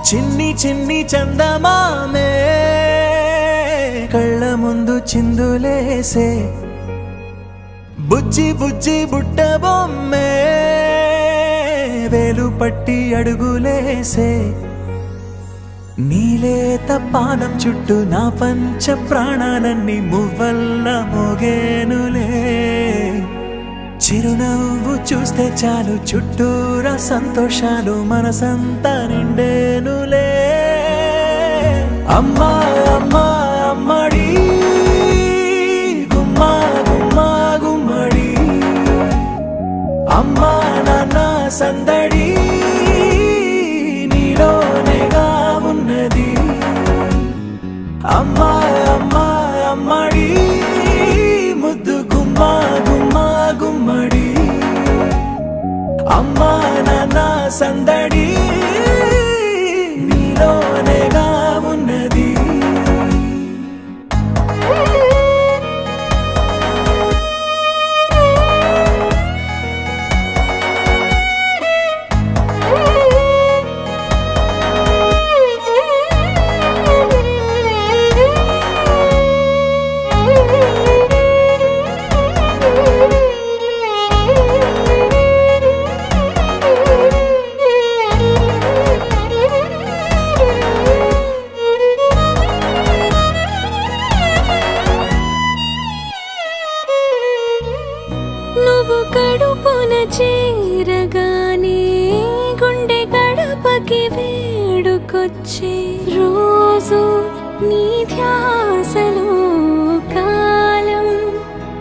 చిన్ని చిన్ని చందమామే కళ్ళ ముందు చిందులేసే బుజ్జి బుజ్జి బుట్ట బొమ్మే వేలు పట్టి అడుగులేసే నీలేత పానం చుట్టూ నా పంచ ప్రాణాలన్నీ మువ్వల్ల మోగేనులే చిరునవ్వు చూస్తే చాలు చుట్టూరా సంతోషాలు మనసంతా నిండేనులే అమ్మా అమ్మా అమ్మడి గుమ్మా గుమ్మా గుమ్మడి అమ్మా నాన్న సందడి నీలోనేగా ఉన్నది అమ్మా అమ్మా అమ్మడి ముద్దు గుమ్మా గుమ్మా గుమ్మడి అమ్మా నాన్న సందడి నీలోనేగా ఉన్నది చేరగానే గుండె గడపకి వేడుకొచ్చే రోజు నీ ధ్యాసలో కాలం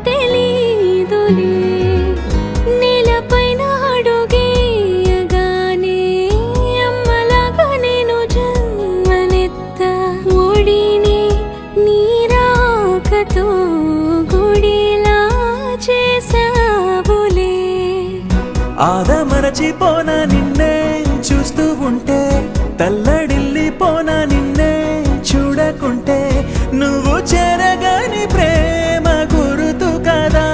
తెలీదులే నేలపైన అడుగేయగానే అమ్మలాగా నేను జన్మనెత్త ఒడిని నీ రాకతో గుడిలా చేసావులే ఆదమరచిపోనా నిన్నే చూస్తూ ఉంటే తల్లడిల్లిపోనా నిన్నే చూడకుంటే నువ్వు చెరగని ప్రేమ గురుతు కదా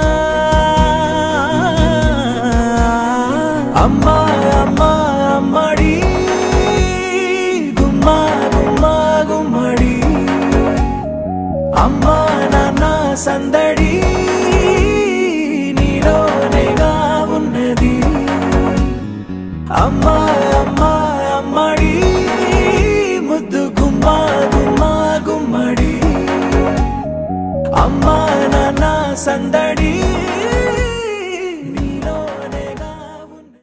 అమ్మా అమ్మా అమ్మడి గుమ్మా గుమ్మా గుమ్మడి అమ్మా నాన్న సందడి నీలోనేగా ఉన్నది అమ్మా అమ్మా అమ్మడి ముద్దు గుమ్మా గుమ్మా గుమ్మడి అమ్మా నాన్న సందడి నీలోనేగా ఉన్నది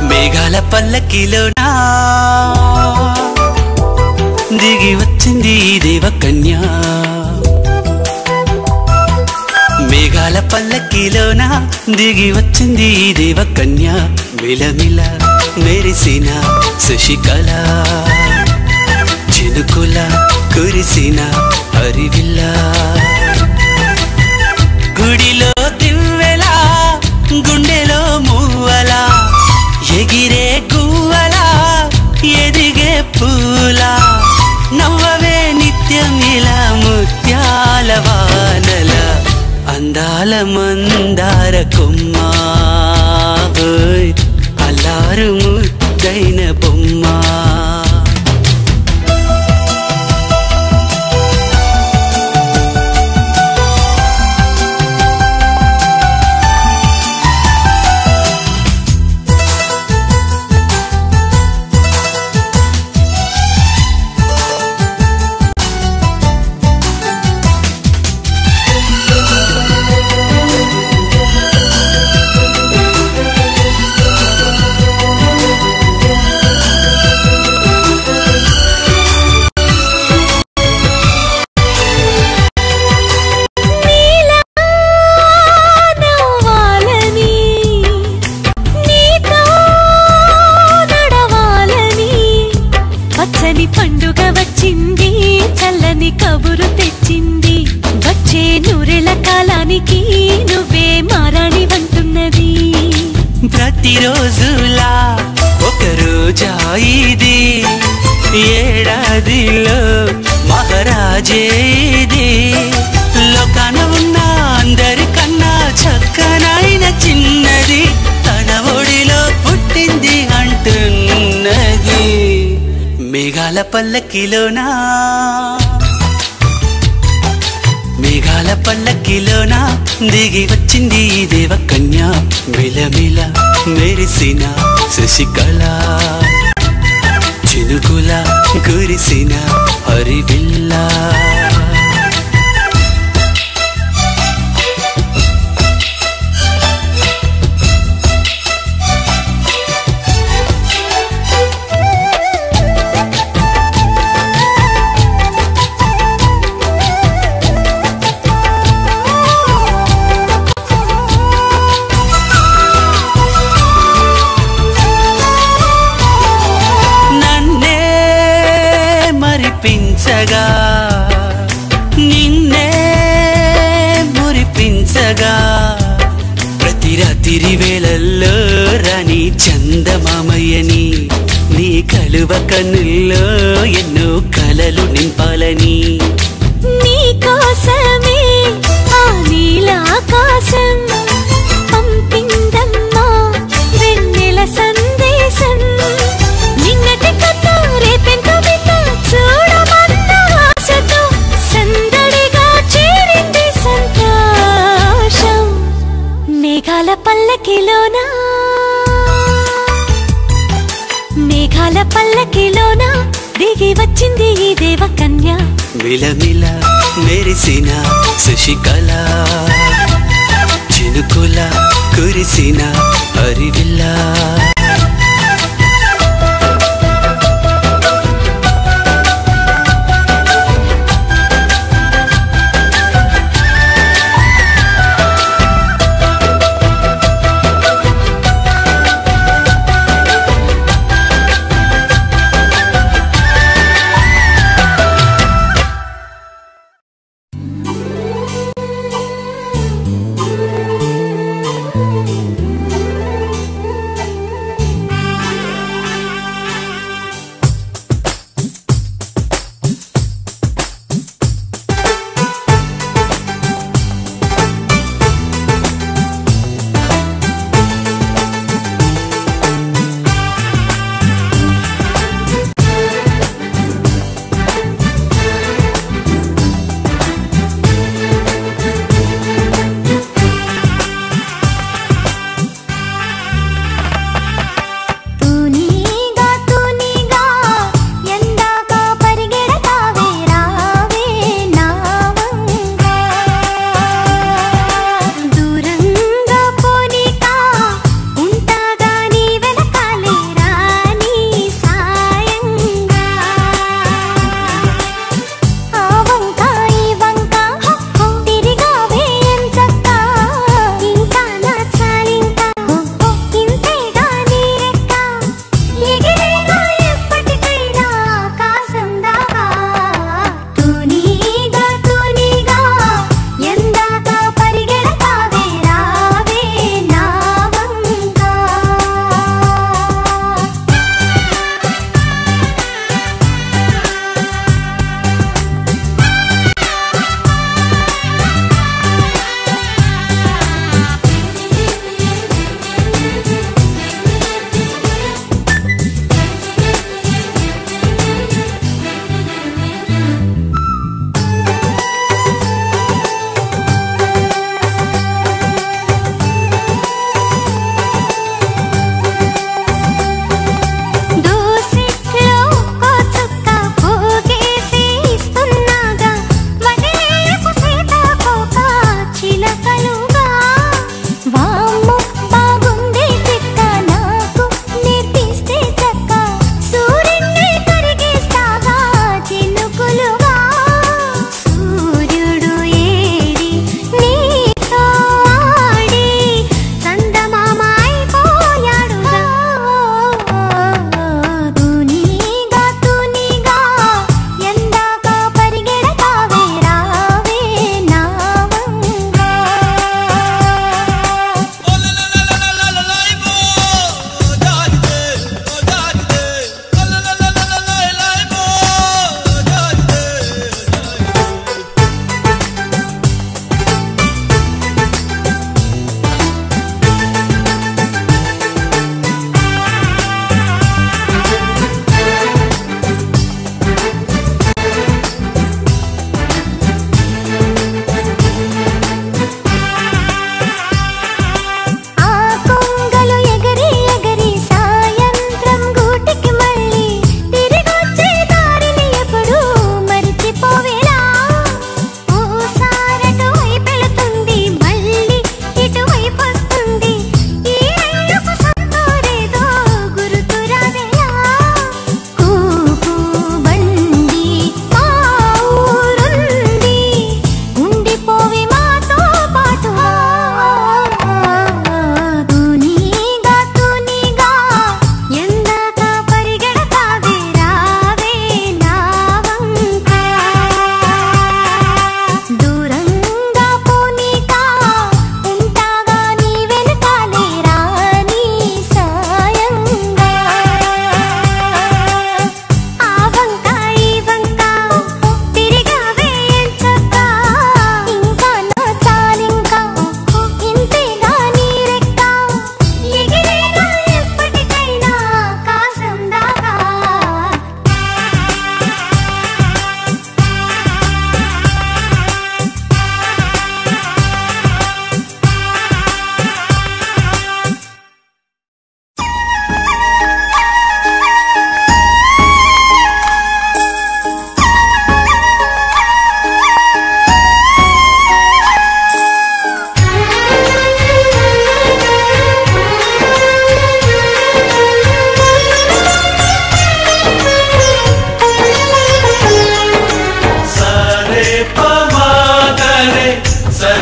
మేఘాల పల్లకిలోనా దిగి వచ్చింది దేవకన్య మేఘాల పల్లకిలోనా దిగి వచ్చింది దేవకన్య మిలమిల మెరిసిన శశికళ చినుకుల కురిసిన హరివిల్ల గుడిలో దివ్వెలా గుండెలో మూవలా ఎగిరే గువ్వలా ఎదిగే పూలా నవ్వవే నిత్యం ఇలా ముత్యాల వానల అందాల మందార కొమ్మ అల్లారు ముద్దైన బొమ్మ కాలానికి నువ్వే మారాణి వంటున్నది. ప్రతిరోజులా ఒక రోజా ఇది, ఏడాదిలో మహారాజే ఇది. లోకాన ఉన్న అందరికన్నా చక్కనైన చిన్నది తన ఒడిలో పుట్టింది అంటున్నది. మేఘాల పల్లకిలోనా మేఘాల పల్లకిలోన దిగి వచ్చింది ఈ దేవకన్య. మిలమిల మెరిసిన శశికళ, చినుకుల కురిసిన హరివిల్ల. మరిపించగా నిన్నే మురిపించగా, ప్రతి రాత్రి వేళల్లో రాణి చందమామయ్యని, నీ కలువ కన్నుల్లో ఎన్నో కలలు నింపాలని. నీ కోసమే ఆ నీలాకాశం పంపిందమ్మా వెన్నెల సందేశం. నిన్నటి కథ రేపెంతో చూడమన్న ఆశతో సందడిగా చేరింది సంతోషం. మేఘాల పల్లకిలోనా మేఘాల పల్లకిలోనా దిగి వచ్చింది ఈ దేవకన్య. మిలమిల మెరిసిన శశికళ, చినుకుల కురిసిన హరివిల్ల.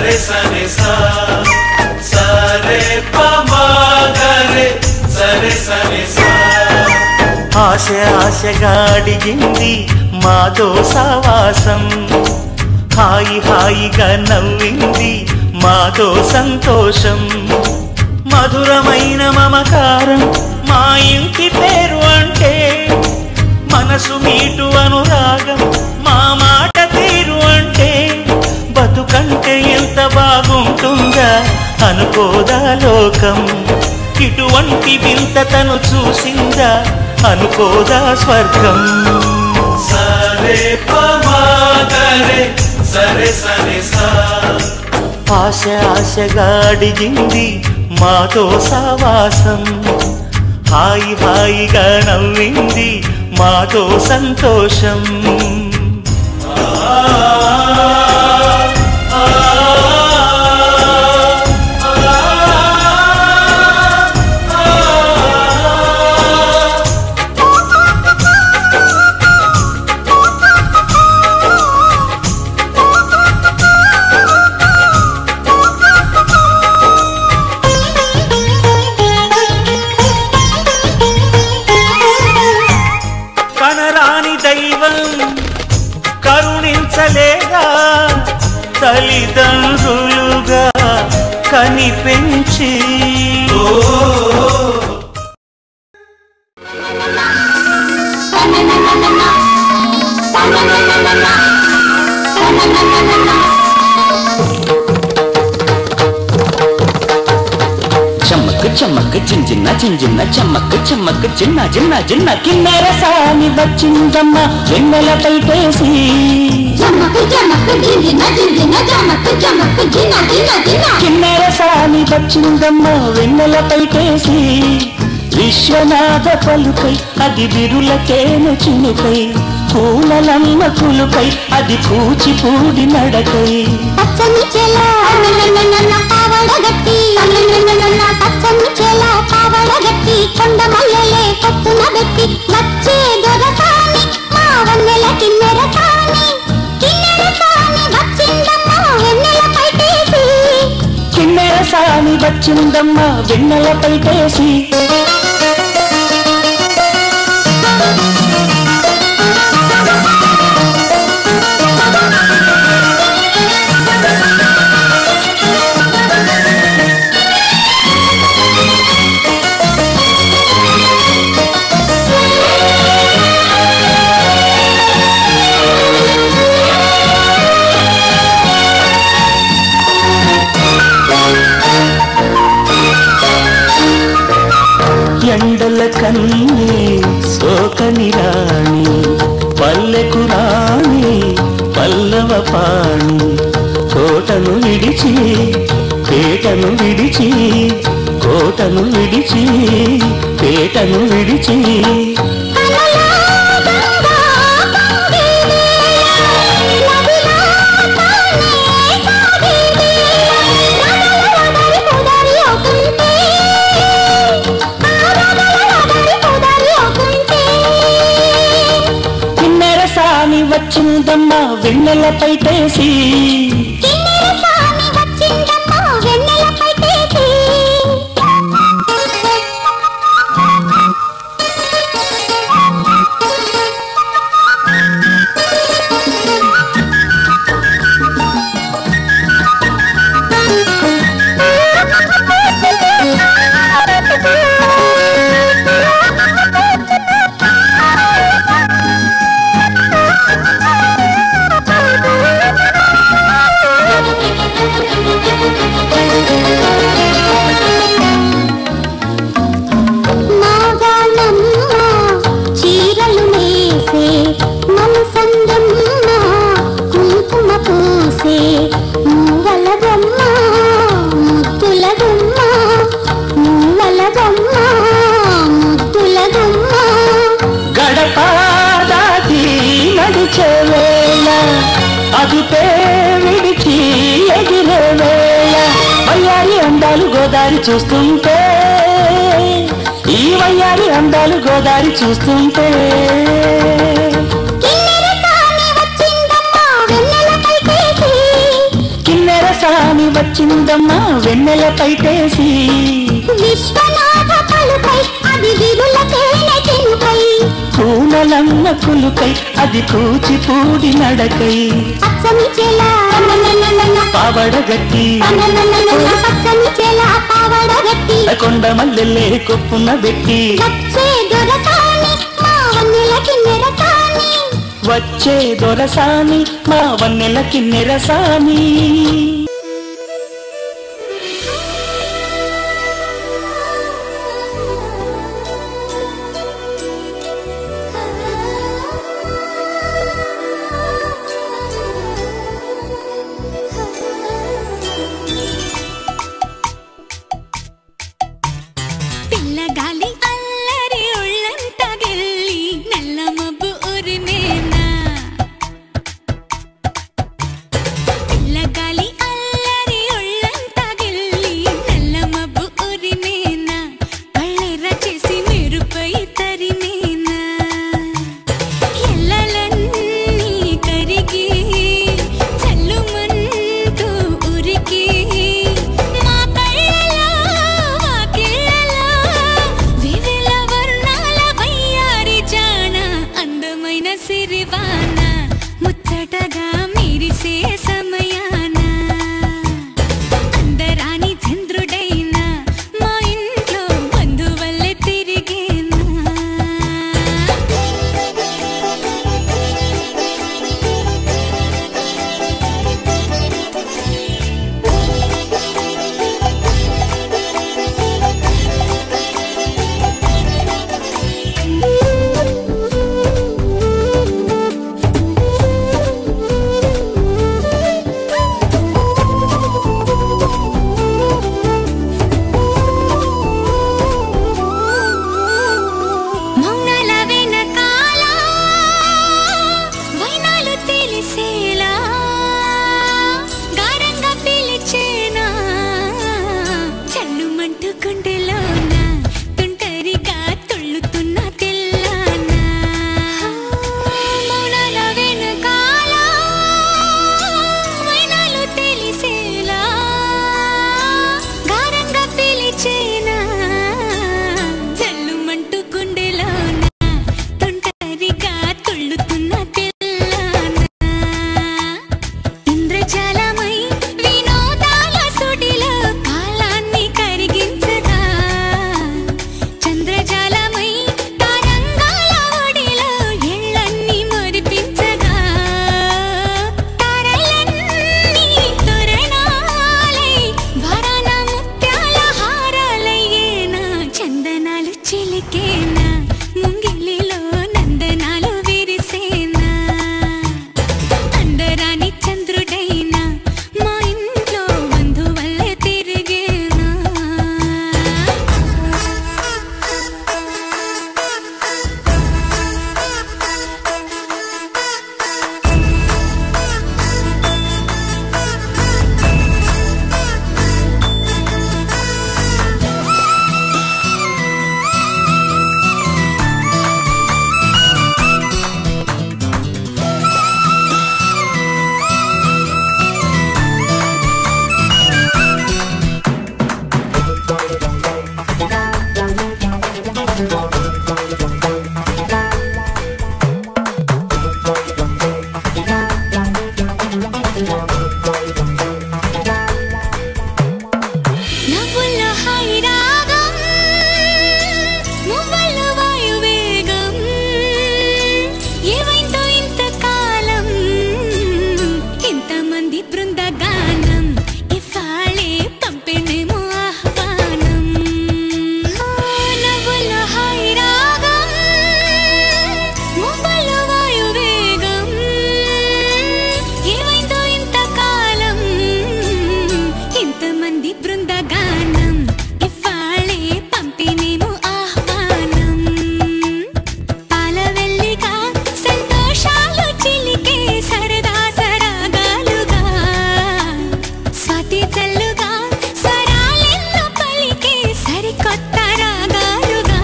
సరే సరే సా సరే పమగరే సరే సరే సా ఆశ ఆశగా అడిగింది మాతో సావాసం హాయి హాయిగా నవ్వింది మాతో సంతోషం మధురమైన మమకారం మా ఇంటి పేరు అంటే మనసు మీటు అనురాగం మా మాట తీరు అంటే బతుకంటే ఎంత బాగుంటుందా అనుకోదా లోకం ఇటువంటి వింత తను చూసిందా అనుకోదా స్వర్గం సరే పమగరే సరే సరే సా ఆశ ఆశగా అడిగింది మాతో సావాసం హాయి హాయిగా నవ్వింది మాతో సంతోషం కరుణించలేదా తల్లిదండ్రులుగా కనిపెంచి చమ్మక్ చమ్మక్ జింజిన్న జింజిన్న చమ్మక్ చమ్మక్ చిన్న చిన్న చిన్న కిన్నెర సాని వచ్చిందమ్మ వెన్నెల పైటేసి కిన్నెర సాని వచ్చిందమ్మ వెన్నెల పైటేసి విశ్వనాథ పలుకై అది విరులకేను చినుకై పూలలమ్మ కులుకై అది కూచిపూడి నడకై పచ్చని చెల పావడగట్టి పచ్చని చెల పావడగట్టి కొండ మల్లెలే కొట్టున పెట్టి వచ్చే దొరసాని మా వన్నెల కిన్నెర సాని వచ్చిందమ్మ వెన్నెల పైటేసి కిన్నెర సాని వచ్చిందమ్మ వెన్నెల పైటేసి ఎండల కన్నీ సోకని రాణి పల్లెకు రాణి పల్లవ పాణి కోటను విడిచి పేటను విడిచి కోటను విడిచి పేటను విడిచి వచ్చిందమ్మ వెన్నెల పైటేసి అదుపే విడిచి ఎగిరే వేళ వయ్యారి అందాలు గోదారి చూస్తుంటే ఈ వయ్యారి అందాలు గోదారి చూస్తుంటే కిన్నెర సాని దొరసాని వచ్చిందమ్మా వెన్నెల పైటేసి విశ్వనాథ పలుకై అది విరుల తేనె తినుకై పూనలమ్మ కులుకై అది కూచిపూడి నడకై పచ్చని చెల పావడగట్టి పచ్చని చెల పావడగట్టి కొండ మల్లెల్లే కొప్పున పెట్టి వచ్చే దొరసాని మా వన్నెలకి నిరసాని వచ్చే దొరసాని మా వన్నెలకి నిరసాని పిల్లగాలి అల్లరి ఒళ్ళంత గెల్లి నల్ల మబ్బు ఉరిమేనా పిల్లగాలి అల్లరి ఒళ్ళంత గెల్లి నల్ల మబ్బు ఉరిమేనా పళ్ళెర చేసి మెరుపై తరిమేనా ఎల్లలన్నీ కరిగి చల్లుమంటూ ఉరికి మా కళ్ళలో వాకిళ్ళలో వివిల వర్ణాల వయ్యారి జాణ అందమైన సిరివాన ముచ్చటగా మెరిసే సమయాన అందరాని చంద్రుడైనా మా ఇంట్లో బంధువల్లే తిరిగేనా మౌనాల వెనకాల వైనాలు తెలిసేలా గారంగా పిలిచేనా చల్లుమంటూ గుండెలోన తుంటరిగా తుళ్ళుతున్న తెల్లాన మౌనాల వెనకాల వైనాలు తెలిసేలా గారంగా పిలిచేనా చల్లుమంటూ గుండెలోన తుంటరిగా తుళ్ళుతున్న తెల్లాన ఇంద్రజాలమై వినోదాల సుడిలో కాలాన్ని కరిగించగా చంద్రజాలమై తరంగాల ఒడిలో ఎళ్ళన్నీ మురిపించగా తారలన్నీ తోరణాలై వరాన ముత్యాల హారాలయ్యేనా చందనాలు చిలికేనా ముంగిలిలో నందనాలు విరిసేనా అందరాని చంద్రుడైనా మా ఇంట్లో బంధువల్లే తిరిగేనా నవ్వుల్లో హాయి రాగం మువ్వల్లో వాయువేగం ఏవైందో ఇంతకాలం ఇంతమంది బృందగానం ఇవాళే పంపిణేమో ఆహ్వానం నవ్వుల్లో హాయి రాగం మువ్వల్లో వాయువేగం ఏవైందో ఇంతకాలం ఇంతమంది బృందగానం ఇవాళే పంపిణేమో ఆహ్వానం పాలవెల్లిగా సంతోషాలు చిలికే సరదా సరాగాలుగా స్వాతి చల్లుగా స్వరాలెన్నో పలికే సరికొత్త రాగాలుగా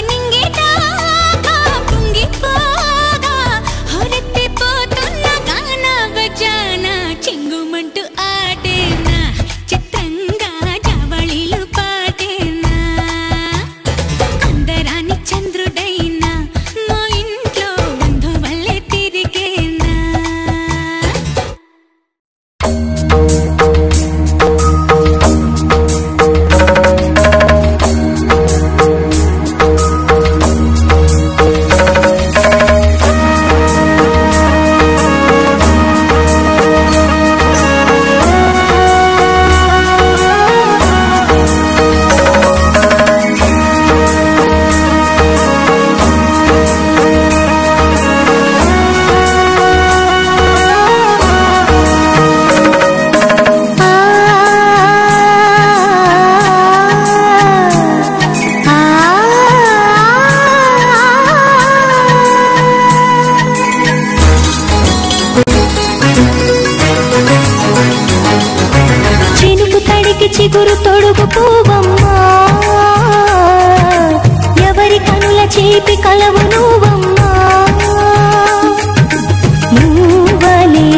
నింగిదాకా పొంగిపోగా హొరెత్తిపోతున్న గాన బజాన చెంగుమంటూ చిగురు తొడుగు పూవమ్మా ఎవరి కనుల చేపి కలవు నువ్వమ్మా నువ్వలే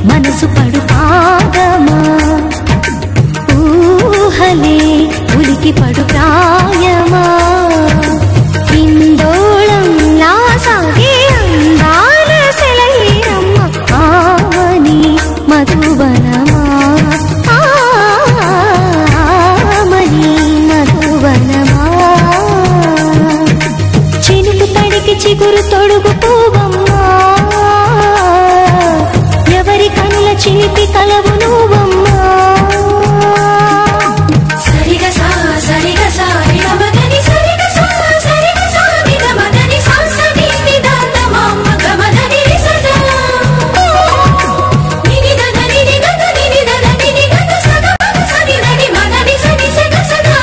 మనసు పడు పాదమా ఊహలే ఉలికి పడు ప్రాయమా ఇందోళం లాసాగే అందాల సెలయేరమ్మ ఆమని మధువనమా ఆమని మధువనమా చినుకు తడికి చిగురు తొడుగు పూవమ్మా ఎవరి కనుల చిలిపి కలవు నువ్వమ్మా సరిగా సా సరిగా సా నిగమగని సరిగా సా సరిగా సా నిగమగని సా సని నిదాన మమ్మ గమగని రిసదా నినిద గని నిగద నినిద గని నిగద సదా సని నని మగని సని సద సదా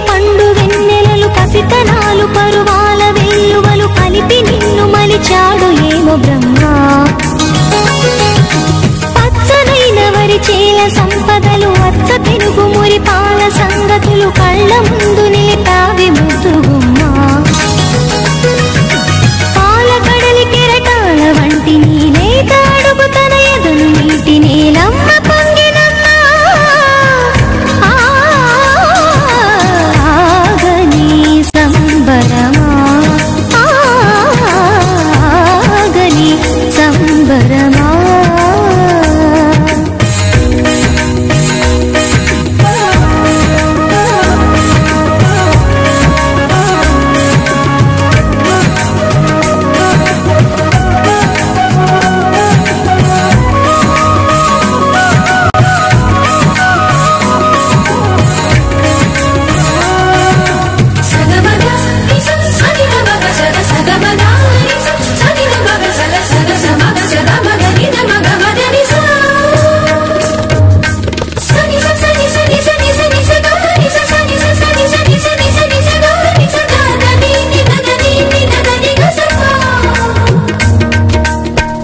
పండు వెన్నెలలు పసితనాలు పరువాల వెల్లువలు కలిపి నిన్ను మలిచాడు ఏమో బ్రహ్మ పచ్చనైన వరి చేల సంపదలు అచ్చ తెలుగు మురి పాల సంగతులు కళ్ళ ముందు నిలిపావి ముద్దుగుమ్మా పాల కడలి కెరటాల వంటి నీలేత అడుగు తన ఎదురు నీటి నీలమ్మ పొంగినమ్మా సంబరమా ఆగని సంబరమా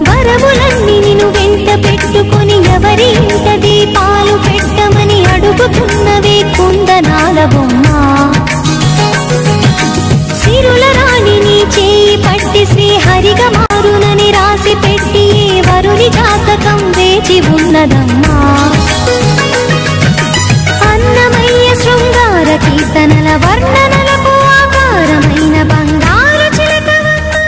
వరములన్నీ నిన్ను వెంట పెట్టుకొని ఎవరి ఇంట దీపాలు పెట్టమని అడుగుతున్నవే కుందనాల బొమ్మ సిరుల రాణి నీ చేయి పట్టి శ్రీహరిగా మారునని రాసి పెట్టి ఏ వరుని జాతకం వేచి ఉన్నదమ్మా అన్నమయ్య శృంగార కీర్తనల వర్ణనలకు ఆకారమైన బంగారు చిలకవమ్మా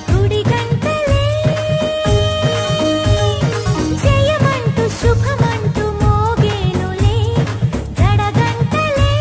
గుడి గంటలే జయమంటూ శుభమంటూ మోగేనులే జడ గంటలే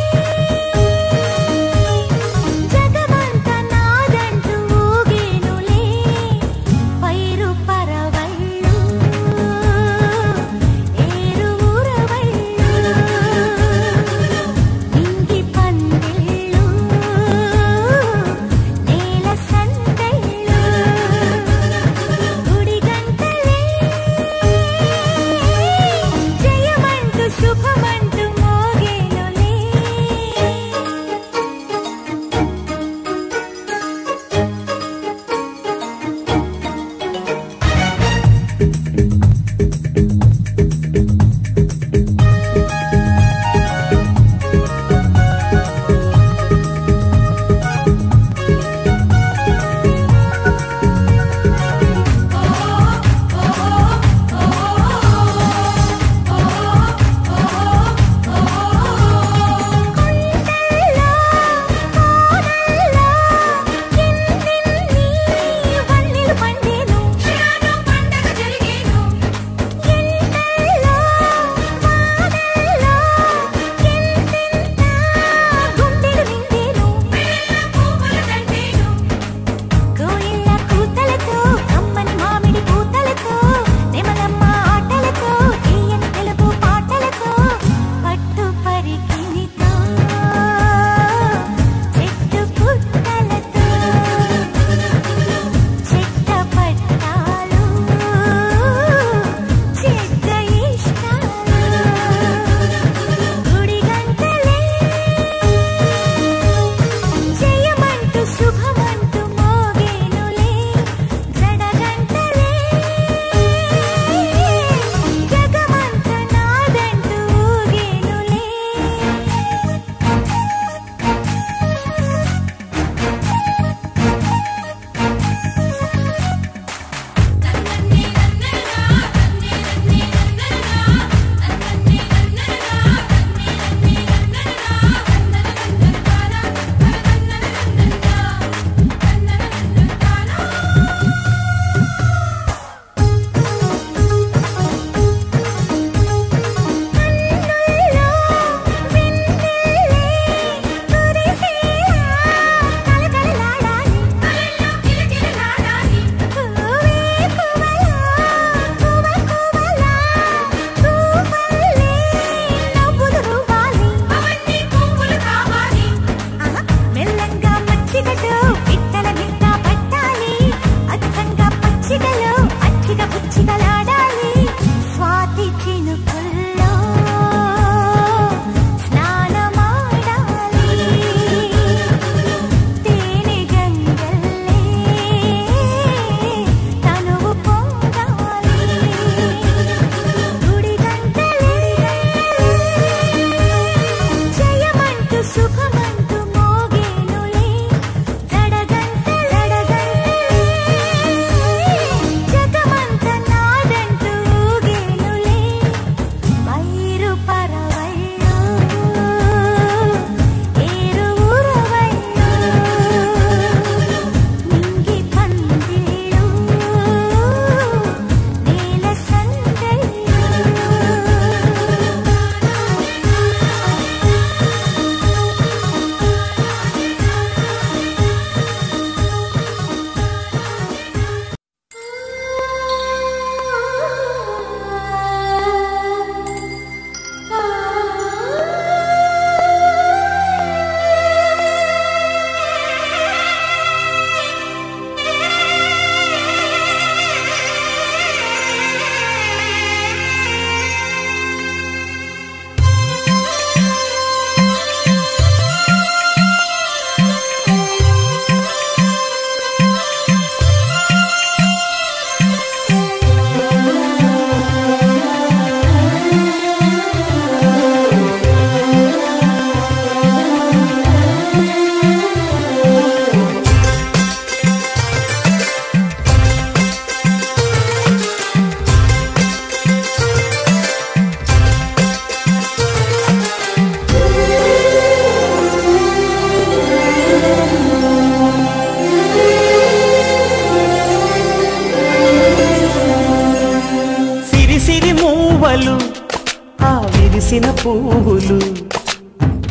పువ్వులు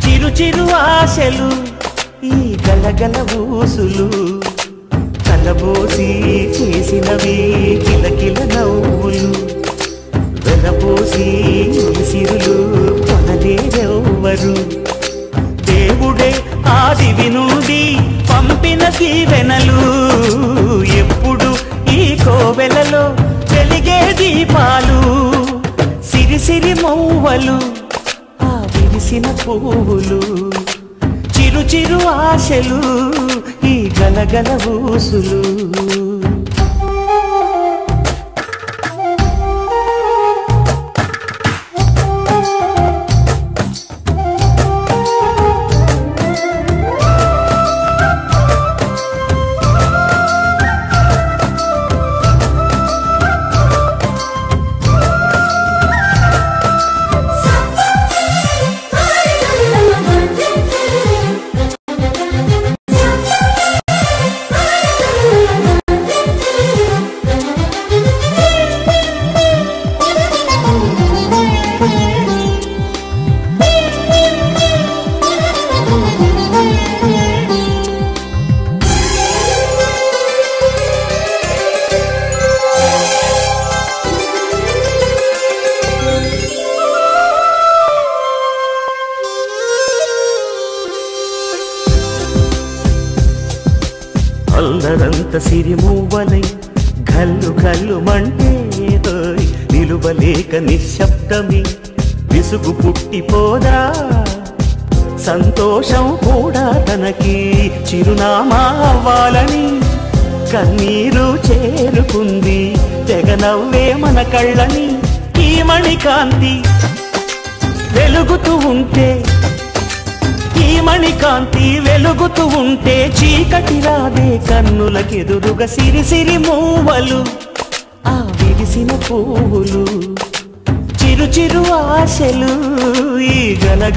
చిరు చిరు ఆశలు ఈ గలగల ఊసులు కలబోసి చేసినవి కిలకిల నవ్వులు వెలపోసి సిరులు కొనలేరెవ్వరు దేవుడే ఆదివి నుండి పంపిన దీవెనలు ఎప్పుడు ఈ కోవెలలో వెలిగే దీపాలు సిరి సిరి మౌవలు ఆ విరిసిన పువ్వులు చిరు చిరు ఆశలు ఈ గలగల ఊసులు అల్లరంత సిరిమూవలై గల్లు గల్లు మంటే నిలువలేక నిశ్శబ్దమి విసుగు పుట్టిపోదా సంతోషం కూడా తనకి చిరునామా అవ్వాలని కన్నీరు చేరుకుంది తెగ నవ్వే మన కళ్ళని ఈ మణికాంతి వెలుగుతూ ఉంటే ఈ మణికాంతి వెలుగుతూ ఉంటే చీకటి రాదే కన్నులకెదురుగా సిరి సిరి మూవలు ఆ విరిసిన పువ్వులు చిరు చిరు ఆశలు ఈ గలగ